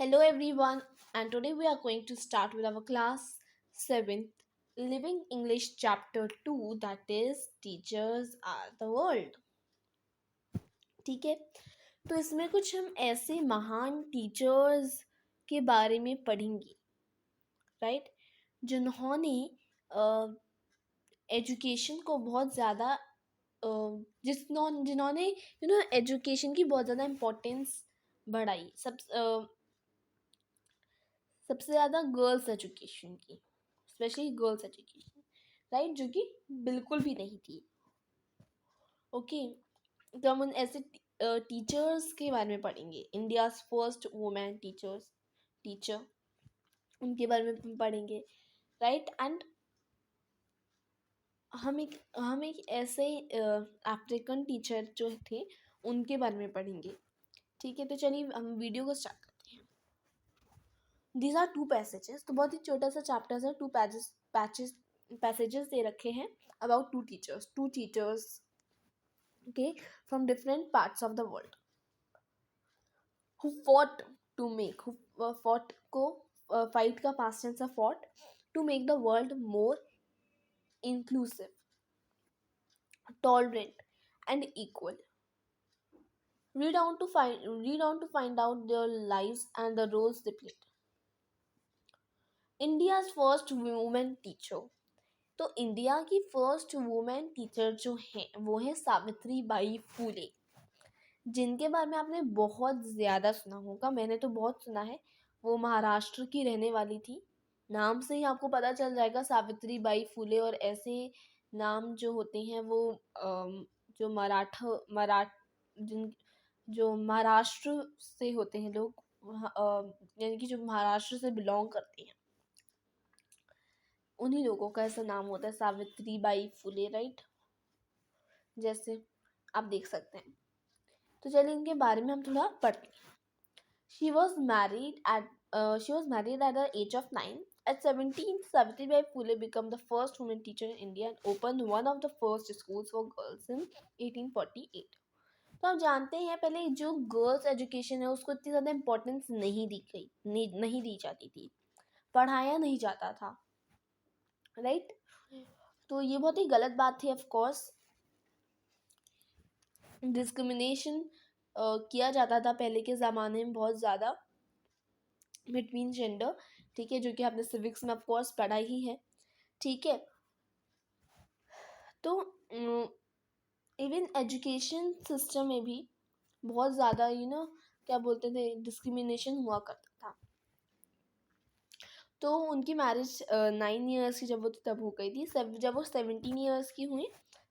Hello everyone, and today we are going to start with our class 7th Living English chapter 2, that is Teachers Are the World. ठीक है, तो इसमें कुछ हम ऐसे महान टीचर्स के बारे में पढ़ेंगे, राइट, जिन्होंने एजुकेशन को बहुत ज़्यादा जिन्होंने एजुकेशन की बहुत ज़्यादा इम्पोर्टेंस बढ़ाई। सबसे ज़्यादा गर्ल्स एजुकेशन की, स्पेशली गर्ल्स एजुकेशन, राइट, जो कि बिल्कुल भी नहीं थी। ओके, तो हम उन ऐसे टीचर्स के बारे में पढ़ेंगे। इंडियाज फर्स्ट वुमेन टीचर, उनके बारे में पढ़ेंगे, राइट। एंड हम एक ऐसे अफ्रीकन टीचर जो थे उनके बारे में पढ़ेंगे। ठीक है, तो चलिए हम वीडियो को स्टार्ट करते हैं। दीज आर टू पैसेजेस, तो बहुत ही छोटा सा चैप्टर है, टू पैसेजेस दे रखे हैं about to teachers, okay, from different parts of the world who fought fought को fight का past tense है fought to make the world more inclusive, tolerant and equal. Read on to find out their lives and the roles they played. India's first woman teacher, तो India की first women teacher जो है वो है सावित्री बाई फुले, जिनके बारे में आपने बहुत ज़्यादा सुना होगा। मैंने तो बहुत सुना है। वो महाराष्ट्र की रहने वाली थी। नाम से ही आपको पता चल जाएगा सावित्री बाई फुले, और ऐसे नाम जो होते हैं वो जो जिन जो महाराष्ट्र से होते हैं लोग, यानी कि जो महाराष्ट्र से बिलोंग करते हैं, उन्हीं लोगों का ऐसा नाम होता है सावित्री बाई फुले, राइट। जैसे आप देख सकते हैं। तो चलिए इनके बारे में हम थोड़ा पढ़ते हैं। She was married at the age of 9. At 17, Savitribai Phule became the first woman teacher in India and opened one of the first schools for girls in 1848. तो आप जानते हैं पहले जो गर्ल्स एजुकेशन है उसको इतनी ज़्यादा इम्पोर्टेंस नहीं दी गई, नहीं दी जाती थी, पढ़ाया नहीं जाता था, राइट। तो ये बहुत ही गलत बात थी। ऑफ कोर्स डिस्क्रिमिनेशन किया जाता था पहले के ज़माने में बहुत ज़्यादा बिटवीन जेंडर, ठीक है, जो कि आपने सिविक्स में ऑफ कोर्स पढ़ा ही है, ठीक है। तो इवन एजुकेशन सिस्टम में भी बहुत ज़्यादा क्या बोलते थे, डिस्क्रिमिनेशन हुआ करता था। तो उनकी मैरिज 9 ईयर्स की जब वो तब हो गई थी। जब वो 17 ईयर्स की हुई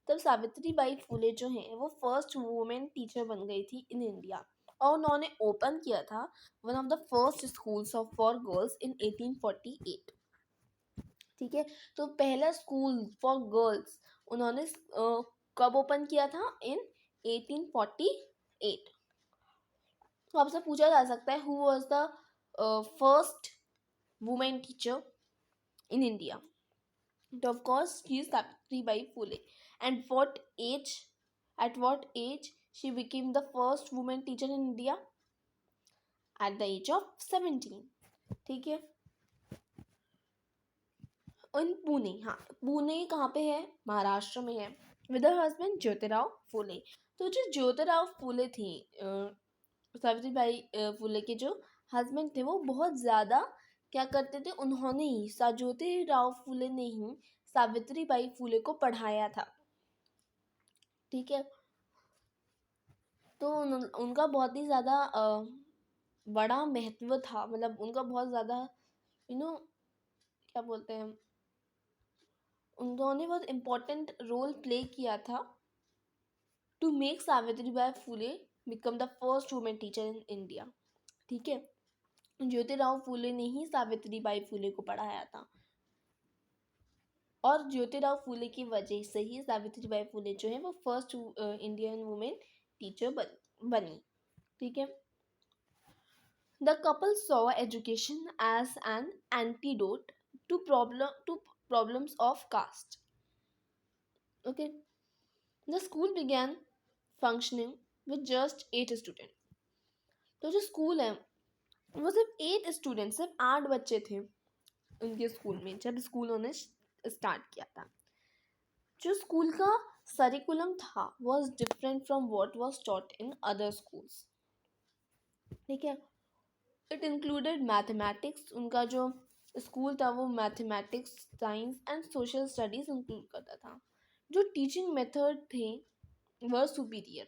तब सावित्री बाई फुले जो हैं वो फर्स्ट वुमेन टीचर बन गई थी इन इंडिया, और उन्होंने ओपन किया था one of the first schools of for girls in 1848। ठीक है, तो पहला स्कूल फॉर गर्ल्स उन्होंने कब ओपन किया था? इन 1848। तो आपसे पूछा जा सकता है who was the first women teacher in India? तो of course she is Savitri Bai Phule. And what age she became the first woman teacher in India? At the age of 17। ठीक है, इन पुणे, हाँ, पुणे कहाँ पे है? महाराष्ट्र में है। With her husband Jyotirao Phule. तो जो ज्योतिराव फुले थे, सावित्रीबाई फुले के जो हस्बैंड थे, वो बहुत ज़्यादा क्या करते थे, उन्होंने ही ज्योतिराव फुले ने ही सावित्रीबाई फुले को पढ़ाया था, ठीक है। तो उनका बहुत ही ज़्यादा बड़ा महत्व था, मतलब उनका बहुत ज़्यादा क्या बोलते हैं, उन्होंने बहुत इम्पोर्टेंट रोल प्ले किया था to make Savitribai Phule become the first women teacher in India, ठीक है। ज्योतिराव फुले ने ही सावित्रीबाई फुले को पढ़ाया था, और ज्योतिराव फुले की वजह से ही सावित्रीबाई फुले जो है वो फर्स्ट इंडियन वुमेन टीचर बनी, ठीक है। The couple saw education as an antidote to problems of caste. Okay, the school began functioning with just 8 student. तो जो स्कूल है वो सिर्फ 8 स्टूडेंट, सिर्फ 8 बच्चे थे उनके स्कूल में जब स्कूल उन्होंने स्टार्ट किया था। जो स्कूल का सरिकुलम था was different from what was taught in other schools. ठीक है, इट इंक्लूडेड मैथमेटिक्स, उनका जो स्कूल था वो mathematics, science and social studies include करता था। जो टीचिंग मेथड थे were superior,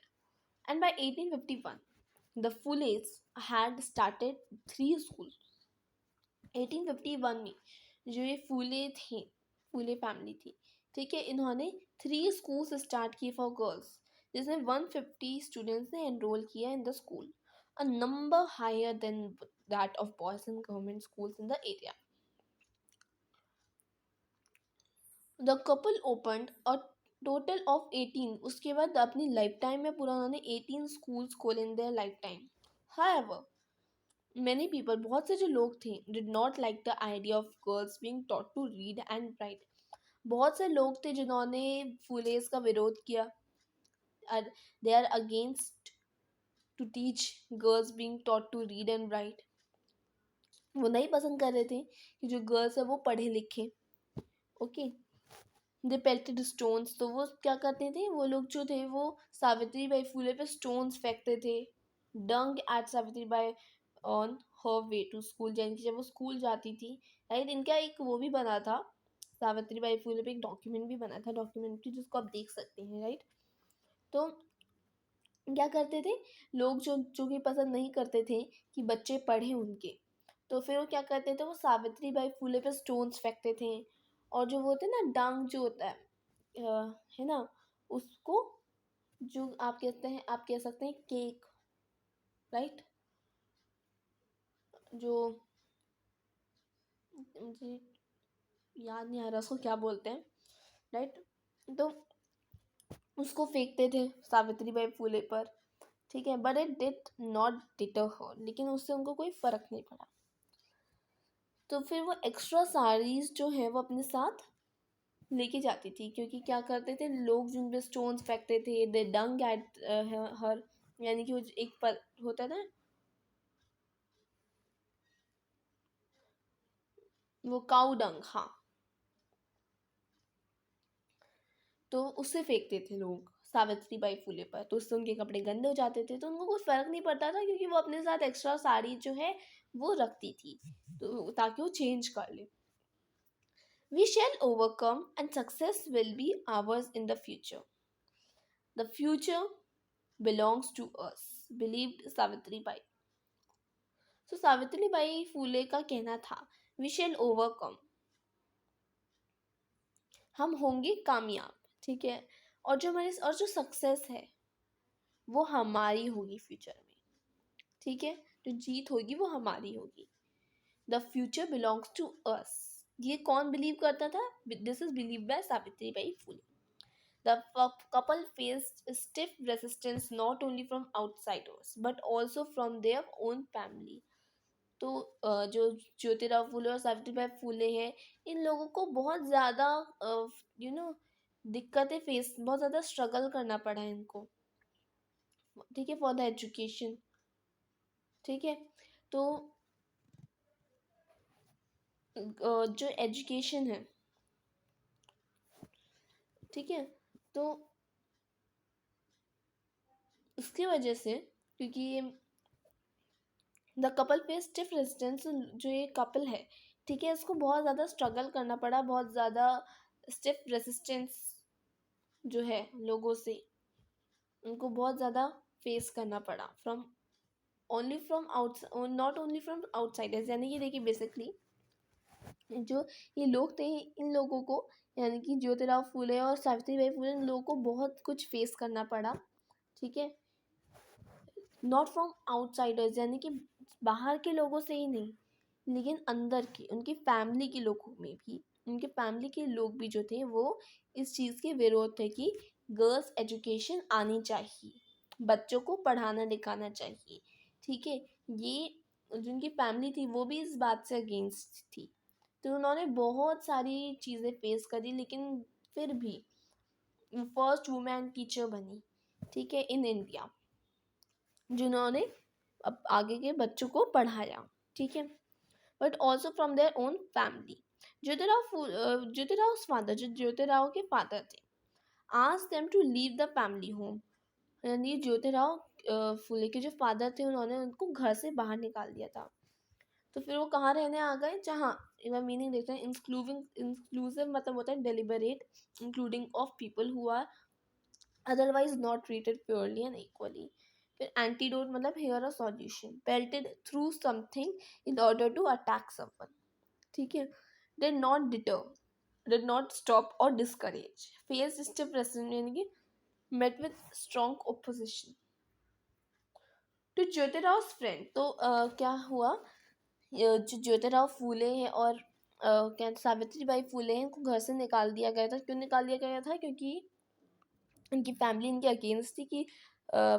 and by 1851 the Phules had started 3 schools। 1851 में जो ये फूले थे, फूले फैमिली थी, ठीक है, इन्होंने 3 schools स्टार्ट किए फॉर गर्ल्स, जिसमें 150 स्टूडेंट्स ने एनरोल किया in the school, a number higher than that of boys in government schools in the area. The couple opened a total of 18, उसके बाद अपनी लाइफ टाइम में पूरा उन्होंने 18 स्कूल्स खोले in their life time. However many people, बहुत से जो लोग थे, did not like the idea of girls being taught to read and write। बहुत से लोग थे जिन्होंने फुलेस का विरोध किया, they are against to teach girls being taught to read and write। वो नहीं पसंद कर रहे थे कि जो गर्ल्स है वो पढ़े लिखे। ओके, दे पेल्टेड स्टोन्स, तो वो क्या करते थे, वो लोग जो थे वो सावित्री बाई फुले पे स्टोन्स फेंकते थे। Dung at Savitri Bai on her way to school, यानी कि जब वो स्कूल जाती थी, राइट। इनका एक वो भी बना था, सावित्री बाई फुले पे एक डॉक्यूमेंट भी बना था, डॉक्यूमेंट्री, जिसको आप देख सकते हैं, राइट। तो क्या करते थे लोग, जो जो कि पसंद नहीं करते थे कि बच्चे पढ़े उनके, तो फिर वो क्या करते थे, वो सावित्री बाई फुले पे स्टोन्स फेंकते थे। और जो वो होते हैं ना, डंग जो होता है ना, उसको, जो आप कहते हैं, आप कह सकते हैं केक, राइट, जो मुझे याद नहीं आ रहा उसको क्या बोलते हैं, राइट। तो उसको फेंकते थे सावित्री बाई फुले पर, ठीक है, but it did not deter her, लेकिन उससे उनको कोई फर्क नहीं पड़ा। तो फिर वो एक्स्ट्रा साड़ीज जो है वो अपने साथ लेके जाती थी, क्योंकि क्या करते थे लोग जिन पे स्टोन्स फेंकते थे, दे डंग एट हर, यानी कि वो एक पर होता था वो काउ डंग, हाँ, तो उससे फेंकते थे लोग सावित्री बाई फुले पर, तो उससे उनके कपड़े गंदे हो जाते थे, तो उनको कुछ फर्क नहीं पड़ता था, क्योंकि वो अपने साथ एक्स्ट्रा साड़ी जो है वो रखती थी, तो ताकि वो चेंज कर ले। We shall overcome and success will be ours in the future, the future belongs to us, believed Savitri Bai. तो सावित्री बाई फुले का कहना था, वी शैल ओवरकम, हम होंगे कामयाब, ठीक है, और जो हमारी, और जो सक्सेस है वो हमारी होगी फ्यूचर में, ठीक है, जो जीत होगी वो हमारी होगी। The future belongs to us, ये कौन बिलीव करता था, this is believe by Savitri Bai Phule. The couple faced stiff resistance not only from outsiders but also from their own family. तो जो ज्योतिराव फुले और सावित्रीबाई फुले हैं, इन लोगों को बहुत ज़्यादा यू नो दिक्कतें फेस, बहुत ज़्यादा स्ट्रगल करना पड़ा है इनको, ठीक है, फॉर द एजुकेशन, ठीक है। तो जो एजुकेशन है, ठीक है, तो उसकी वजह से, क्योंकि the couple face stiff resistance, जो ये कपल है, ठीक है, इसको बहुत ज़्यादा स्ट्रगल करना पड़ा, बहुत ज़्यादा स्टिफ रेजिस्टेंस जो है लोगों से, उनको बहुत ज़्यादा फेस करना पड़ा, from only from out, not only from outsiders, यानी कि देखिए बेसिकली जो ये लोग थे, इन लोगों को, यानी कि ज्योतिराव फुले और सावित्रीबाई फुले, इन लोगों को बहुत कुछ फेस करना पड़ा, ठीक है, नॉट फ्रॉम आउटसाइडर्स, यानी कि बाहर के लोगों से ही नहीं, लेकिन अंदर के उनकी फैमिली के लोगों में भी, उनके फैमिली के लोग भी जो थे वो इस चीज़ के विरोध थे कि गर्ल्स एजुकेशन आनी चाहिए, बच्चों को पढ़ाना लिखाना चाहिए, ठीक है। ये जो उनकी फैमिली थी वो भी इस बात से अगेंस्ट थी, तो उन्होंने बहुत सारी चीज़ें फेस करी, लेकिन फिर भी फर्स्ट वुमेन टीचर बनी, ठीक है, इन इंडिया, जिन्होंने अब आगे के बच्चों को पढ़ाया। ठीक है, but also from their own family. Jyotirao father, जो ज्योतिराव के फादर थे, ask them to leave the family home. यानी ज्योतिराव फुले के जो फादर थे, उन्होंने उनको घर से बाहर निकाल दिया था. तो फिर वो कहाँ रहने आ गए, जहाँ, इनका मीनिंग देखते हैं. इंक्लूसिव मतलब होता है deliberate including of people who are otherwise not treated purely and equally. फिर एंटीडोट मतलब here a solution, pelted through something in order to attack someone. ठीक है. Did not deter, did not stop or discourage, face stiff resistance, यानी कि met with strong opposition to Jyotirao friend. तो क्या हुआ, जो ज्योतिराव फूले हैं और क्या सावित्री बाई फूले हैं, इनको घर से निकाल दिया गया था. क्यों निकाल दिया गया था? क्योंकि इनकी फैमिली इनके अगेंस्ट थी कि अ,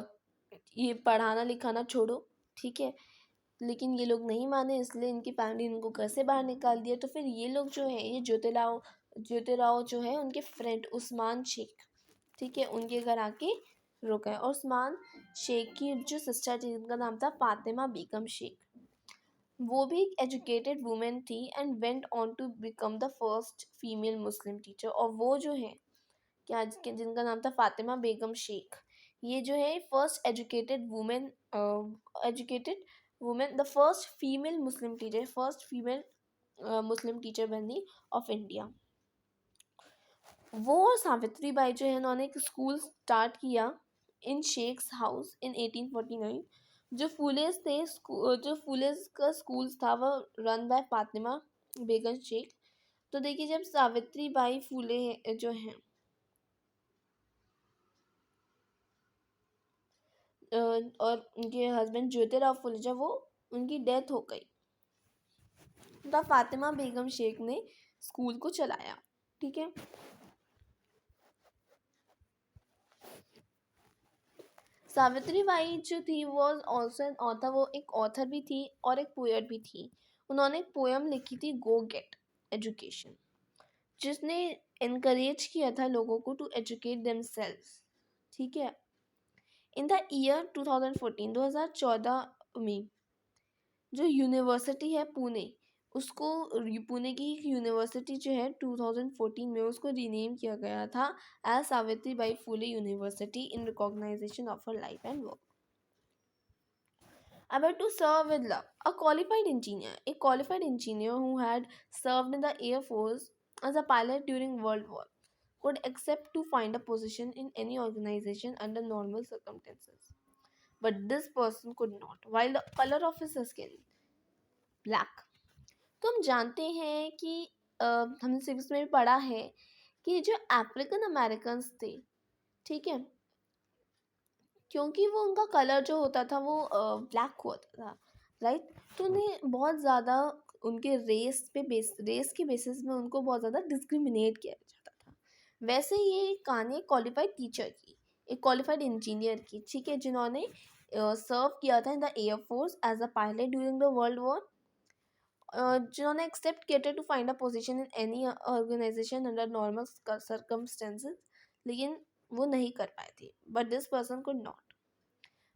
ये पढ़ाना लिखाना छोड़ो. ठीक है. लेकिन ये लोग नहीं माने, इसलिए इनकी फैमिली इनको घर से बाहर निकाल दिया. तो फिर ये लोग जो है, ये ज्योतिराव जो है, उनके फ्रेंड उस्मान शेख, ठीक है, उनके घर आके रुका है. और उस्मान शेख की जो सिस्टर थी, जिनका नाम था फातिमा बेगम शेख, वो भी एक एजुकेटेड वुमेन थी and went on to become the first female Muslim teacher. और वो जो है, क्या जिनका नाम था फातिमा बेगम शेख, ये जो है first educated women, the first female Muslim teacher, first female Muslim teacher बनी ऑफ इंडिया. वो और सावित्री बाई जो है, उन्होंने एक स्कूल स्टार्ट किया इन शेख्स हाउस इन 1849. जो फूलेस थे, जो फूलेस का स्कूल था, वो रन बाय फातिमा बेगम शेख. तो देखिए, जब सावित्री बाई फूले जो हैं, और उनके हस्बैंड ज्योतिराव फूले, जब वो उनकी डेथ हो गई, तब फातिमा बेगम शेख ने स्कूल को चलाया. ठीक है. सावित्री बाई जो थी वॉज ऑल्सो एन ऑथर. वो एक ऑथर भी थी और एक पोएट भी थी. उन्होंने एक पोएम लिखी थी, गो गेट एजुकेशन, जिसने इनकरेज किया था लोगों को टू एजुकेट देमसेल्व्स. ठीक है. इन द ईयर 2014, 2014 में, जो यूनिवर्सिटी है पुणे, उसको, पुणे की यूनिवर्सिटी जो है 2014 में उसको रीनेम किया गया था as Savitri Bai Phule university in recognition of her life and work. About to serve with love. A qualified engineer who had served in the Air Force as a pilot during World War, could accept to find a position in any organization under normal circumstances. But this person could not, while the color of his skin, black. तो हम जानते हैं कि हमने civics में भी पढ़ा है कि जो अफ्रीकन अमेरिकन थे, ठीक है, क्योंकि वो उनका कलर जो होता था वो ब्लैक होता था, राइट. तो उन्हें बहुत ज़्यादा उनके रेस के बेसिस में उनको बहुत ज़्यादा डिस्क्रिमिनेट किया जाता था. वैसे ये कहानी क्वालिफाइड टीचर की, एक क्वालिफाइड इंजीनियर की, ठीक है, जिन्होंने सर्व किया था in the air force as a pilot during the world war, जिन्होंने एक्सेप्ट किया था to find a position in any organisation under normal circumstances, लेकिन वो नहीं कर पाए थे. But this person could not,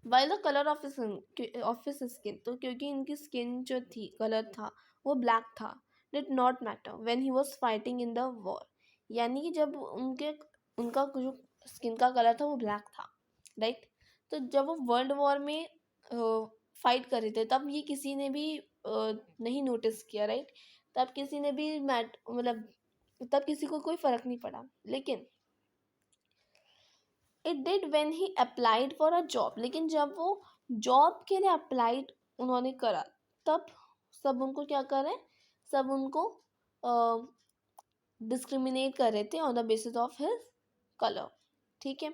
while the colour of his skin, तो क्योंकि इनकी स्किन जो थी, कलर था, वो ब्लैक था, did not matter when he was fighting in the war. यानी कि जब उनका जो स्किन का कलर था वो ब्लैक था, राइट. तो जब वो वर्ल्ड वॉर में फाइट कर रहे थे, तब ये किसी ने भी नहीं नोटिस किया, राइट. तब किसी ने भी मतलब तब किसी को कोई फर्क नहीं पड़ा. लेकिन it did when he applied for a job, लेकिन जब वो जॉब के लिए अप्लाइड उन्होंने करा, तब सब उनको क्या कर रहे हैं, सब उनको डिस्क्रिमिनेट कर रहे थे on the basis of his colour. ठीक है.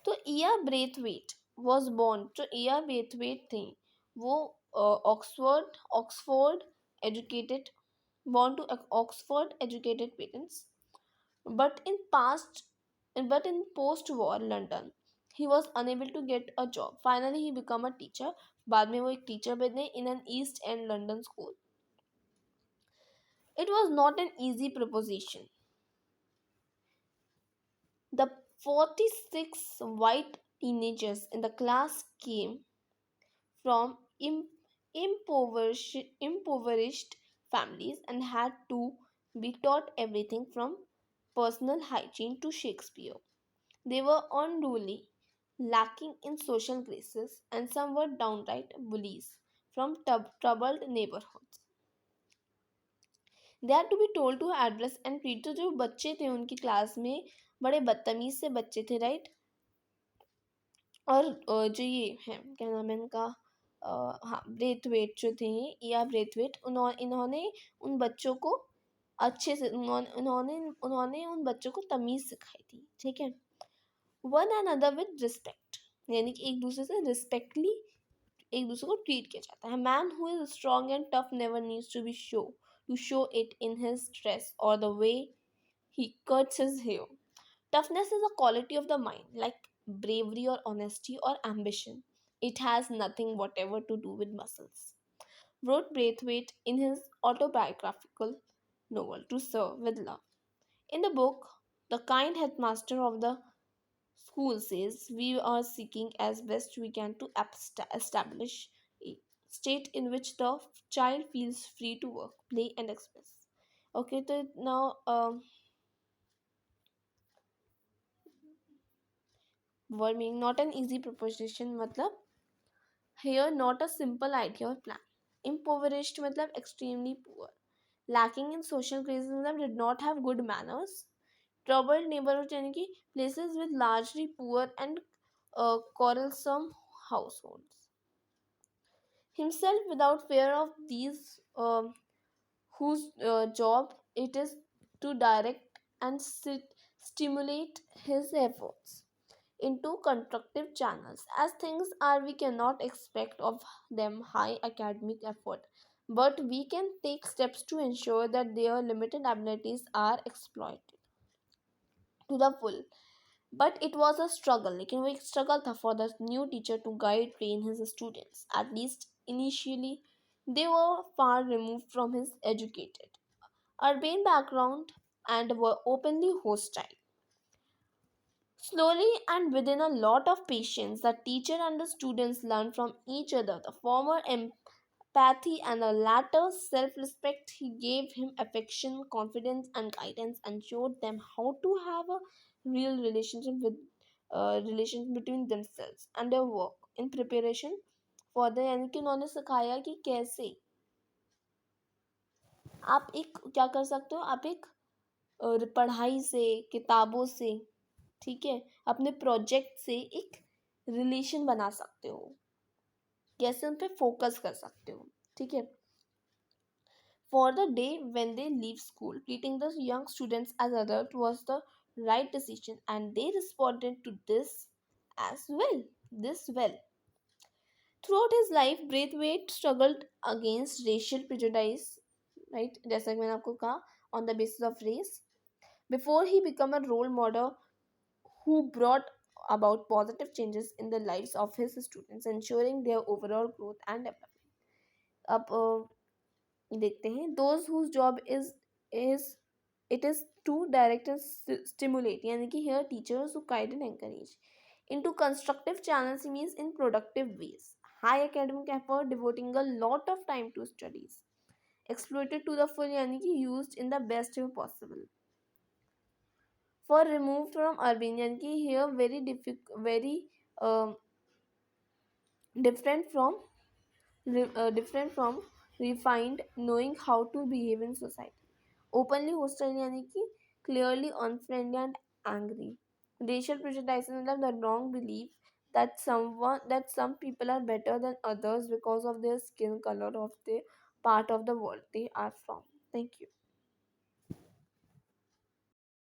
तो ईया ब्रेथवेट वॉज बॉर्न, जो ईया ब्रेथवेट थे, वो Oxford educated, born to Oxford educated parents, but in post-war London, he was unable to get a job. Finally, he became a teacher. बाद में वो एक टीचर बने in an East End London school. It was not an easy proposition. The 46 white teenagers in the class came from impoverished families and had to be taught everything from personal hygiene to Shakespeare. They were unruly, lacking in social graces, and some were downright bullies from troubled neighborhoods. They are to be told to address and treat, तो जो बच्चे थे उनकी class में बड़े बदतमीज से बच्चे थे, राइट। और जो ये है क्या नाम है इनका, हाँ ब्रेथवेट जो थे, या ब्रेथवेट, इन्होंने उन बच्चों को अच्छे से उन्होंने उन्होंने उन बच्चों को तमीज़ सिखाई थी, ठीक है। वन अनदर विद रिस्पेक्ट, यानी कि एक दूसरे से रिस्पेक्टली एक दूसरे को ट्रीट किया जाता है। Man who is strong and tough never needs to show it in his dress or the way he cuts his hair. Toughness is a quality of the mind, like bravery or honesty or ambition. It has nothing whatever to do with muscles, wrote Braithwaite in his autobiographical novel To Serve with Love. In the book, the kind headmaster of the school says we are seeking as best we can to establish a state in which the child feels free to work, play, and express. Okay, so now word meaning not an easy proposition मतलब here not a simple idea or plan. Impoverished मतलब extremely poor. Lacking in social graces मतलब did not have good manners. Troubled neighborhood यानी कि places with largely poor and quarrelsome households. Himself without fear of these, whose job it is to direct and stimulate his efforts into constructive channels. As things are, we cannot expect of them high academic effort, but we can take steps to ensure that their limited abilities are exploited to the full. But it was a struggle, लेकिन वो एक struggle था for the new teacher to guide train his students. At least initially, they were far removed from his educated urban background and were openly hostile. Slowly and within a lot of patience, the teacher and the students learned from each other. The former empathy and the latter self respect. He gave him affection, confidence, and guidance, and showed them how to have a real relationship between themselves and their work in preparation for the, यानी कि उन्होंने सिखाया कि कैसे आप एक क्या कर सकते हो, आप एक पढ़ाई से, किताबों से, ठीक है, अपने प्रोजेक्ट से एक रिलेशन बना सकते हो, कैसे उन पर फोकस कर सकते हो, ठीक है। For the day when they leave school, treating the young students as adult was the right decision and they responded to this as well this well. Throughout his life, Braithwaite struggled against racial prejudice, right, जैसा कि मैंने आपको कहा, on the basis of race, before he became a role model who brought about positive changes in the lives of his students, ensuring their overall growth and development. अब देखते हैं, those whose job is it is to direct and stimulate, यानी कि here teachers who guide and encourage into constructive channels means in productive ways. High academic effort, devoting a lot of time to studies, exploited to the full, यानी कि used in the best way possible. For removed from urban, यानी कि here very um, different from different from refined, knowing how to behave in society. Openly hostile, यानी कि clearly unfriendly and angry. Racial prejudice मतलब the wrong belief that some people are better than others because of their skin color of the part of the world they are from. Thank you.